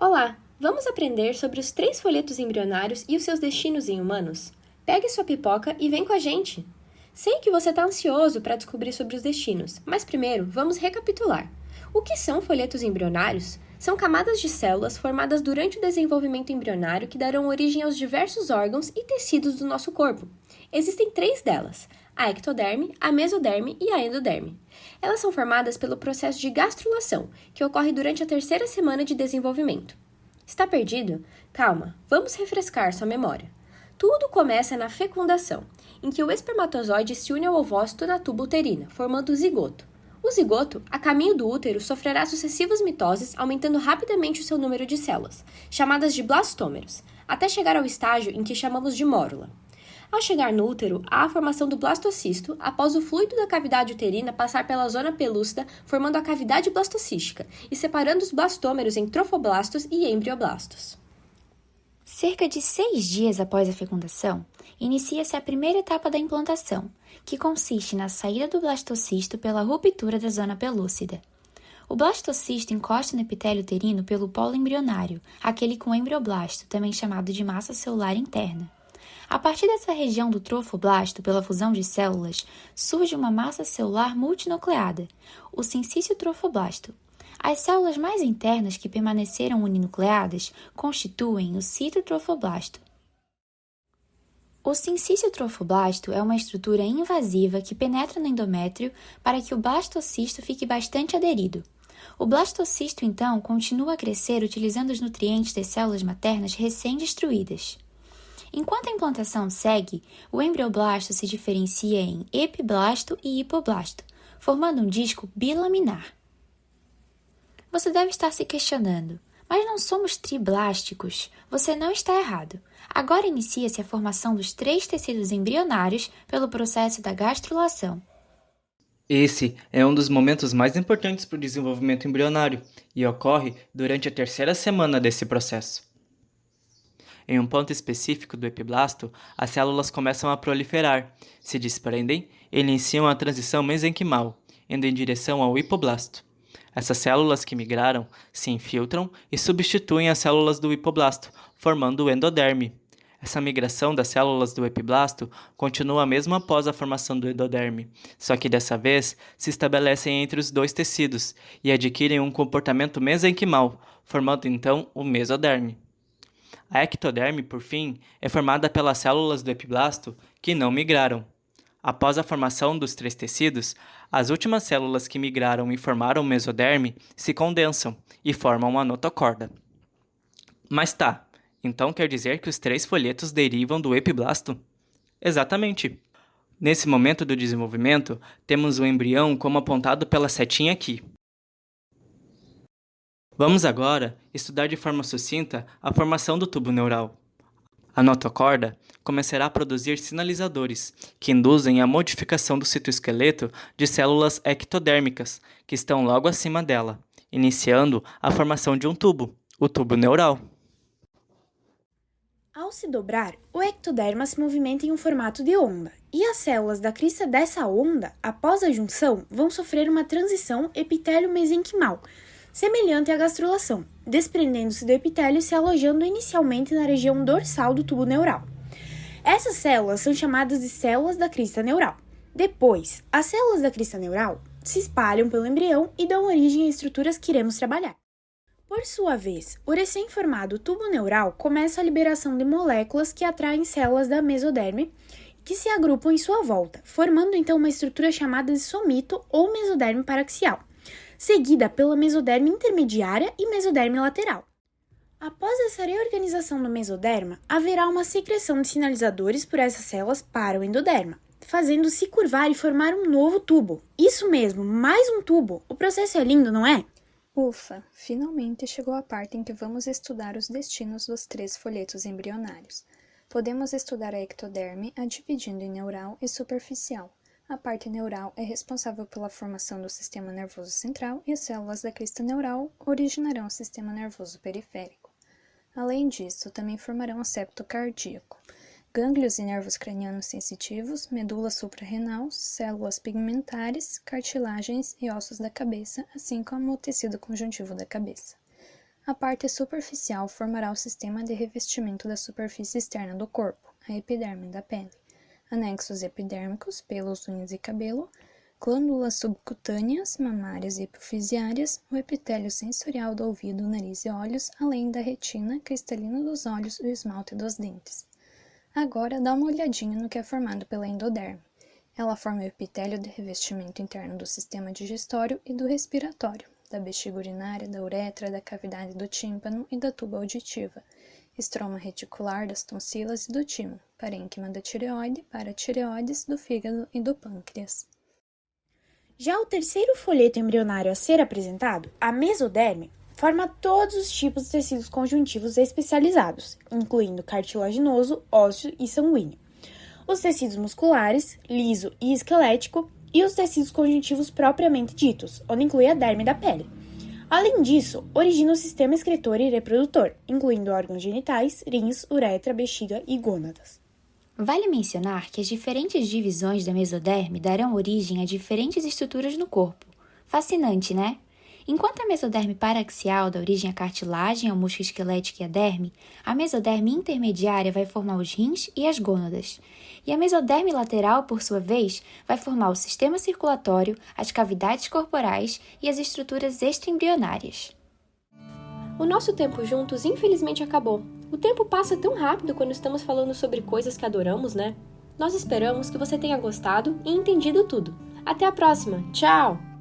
Olá! Vamos aprender sobre os 3 folhetos embrionários e os seus destinos em humanos? Pegue sua pipoca e vem com a gente! Sei que você está ansioso para descobrir sobre os destinos, mas primeiro vamos recapitular. O que são folhetos embrionários? São camadas de células formadas durante o desenvolvimento embrionário que darão origem aos diversos órgãos e tecidos do nosso corpo. Existem 3 delas: a ectoderme, a mesoderme e a endoderme. Elas são formadas pelo processo de gastrulação, que ocorre durante a 3ª semana de desenvolvimento. Está perdido? Calma, vamos refrescar sua memória. Tudo começa na fecundação, em que o espermatozoide se une ao ovócito na tuba uterina, formando o zigoto. O zigoto, a caminho do útero, sofrerá sucessivas mitoses, aumentando rapidamente o seu número de células, chamadas de blastômeros, até chegar ao estágio em que chamamos de mórula. Ao chegar no útero, há a formação do blastocisto após o fluido da cavidade uterina passar pela zona pelúcida, formando a cavidade blastocística e separando os blastômeros em trofoblastos e embrioblastos. Cerca de 6 dias após a fecundação, inicia-se a primeira etapa da implantação, que consiste na saída do blastocisto pela ruptura da zona pelúcida. O blastocisto encosta no epitélio uterino pelo polo embrionário, aquele com embrioblasto, também chamado de massa celular interna. A partir dessa região do trofoblasto, pela fusão de células, surge uma massa celular multinucleada, o sincício trofoblasto. As células mais internas que permaneceram uninucleadas constituem o citotrofoblasto. O sincício trofoblasto é uma estrutura invasiva que penetra no endométrio para que o blastocisto fique bastante aderido. O blastocisto, então, continua a crescer utilizando os nutrientes das células maternas recém-destruídas. Enquanto a implantação segue, o embrioblasto se diferencia em epiblasto e hipoblasto, formando um disco bilaminar. Você deve estar se questionando, mas não somos triblásticos? Você não está errado. Agora inicia-se a formação dos 3 tecidos embrionários pelo processo da gastrulação. Esse é um dos momentos mais importantes para o desenvolvimento embrionário e ocorre durante a 3ª semana desse processo. Em um ponto específico do epiblasto, as células começam a proliferar, se desprendem e iniciam a transição mesenquimal, indo em direção ao hipoblasto. Essas células que migraram se infiltram e substituem as células do hipoblasto, formando o endoderme. Essa migração das células do epiblasto continua mesmo após a formação do endoderme, só que dessa vez se estabelecem entre os 2 tecidos e adquirem um comportamento mesenquimal, formando então o mesoderme. A ectoderme, por fim, é formada pelas células do epiblasto que não migraram. Após a formação dos 3 tecidos, as últimas células que migraram e formaram o mesoderme se condensam e formam a notocorda. Mas tá, então quer dizer que os 3 folhetos derivam do epiblasto? Exatamente. Nesse momento do desenvolvimento, temos o embrião como apontado pela setinha aqui. Vamos agora estudar de forma sucinta a formação do tubo neural. A notocorda começará a produzir sinalizadores, que induzem a modificação do citoesqueleto de células ectodérmicas, que estão logo acima dela, iniciando a formação de um tubo, o tubo neural. Ao se dobrar, o ectoderma se movimenta em um formato de onda, e as células da crista dessa onda, após a junção, vão sofrer uma transição epitélio-mesenquimal, semelhante à gastrulação, desprendendo-se do epitélio e se alojando inicialmente na região dorsal do tubo neural. Essas células são chamadas de células da crista neural. Depois, as células da crista neural se espalham pelo embrião e dão origem a estruturas que iremos trabalhar. Por sua vez, o recém-formado tubo neural começa a liberação de moléculas que atraem células da mesoderme que se agrupam em sua volta, formando então uma estrutura chamada de somito ou mesoderme paraxial, seguida pela mesoderme intermediária e mesoderme lateral. Após essa reorganização do mesoderma, haverá uma secreção de sinalizadores por essas células para o endoderma, fazendo-se curvar e formar um novo tubo. Isso mesmo, mais um tubo! O processo é lindo, não é? Ufa, finalmente chegou a parte em que vamos estudar os destinos dos 3 folhetos embrionários. Podemos estudar a ectoderme a dividindo em neural e superficial. A parte neural é responsável pela formação do sistema nervoso central e as células da crista neural originarão o sistema nervoso periférico. Além disso, também formarão o septo cardíaco, gânglios e nervos cranianos sensitivos, medula suprarrenal, células pigmentares, cartilagens e ossos da cabeça, assim como o tecido conjuntivo da cabeça. A parte superficial formará o sistema de revestimento da superfície externa do corpo, a epiderme da pele. Anexos epidérmicos, pelos, unhas e cabelo, glândulas subcutâneas, mamárias e hipofisiárias, o epitélio sensorial do ouvido, nariz e olhos, além da retina, cristalina dos olhos e o esmalte dos dentes. Agora dá uma olhadinha no que é formado pela endoderme. Ela forma o epitélio de revestimento interno do sistema digestório e do respiratório, da bexiga urinária, da uretra, da cavidade do tímpano e da tuba auditiva, estroma reticular das tonsilas e do timo, parênquima da tireoide, paratireoides, do fígado e do pâncreas. Já o terceiro folheto embrionário a ser apresentado, a mesoderme, forma todos os tipos de tecidos conjuntivos especializados, incluindo cartilaginoso, ósseo e sanguíneo. Os tecidos musculares, liso e esquelético, e os tecidos conjuntivos propriamente ditos, onde inclui a derme da pele. Além disso, origina o sistema excretor e reprodutor, incluindo órgãos genitais, rins, uretra, bexiga e gônadas. Vale mencionar que as diferentes divisões da mesoderme darão origem a diferentes estruturas no corpo. Fascinante, né? Enquanto a mesoderme paraxial dá origem à cartilagem, ao músculo esquelético e à derme, a mesoderme intermediária vai formar os rins e as gônadas. E a mesoderme lateral, por sua vez, vai formar o sistema circulatório, as cavidades corporais e as estruturas extraembrionárias. O nosso tempo juntos infelizmente acabou. O tempo passa tão rápido quando estamos falando sobre coisas que adoramos, né? Nós esperamos que você tenha gostado e entendido tudo. Até a próxima. Tchau!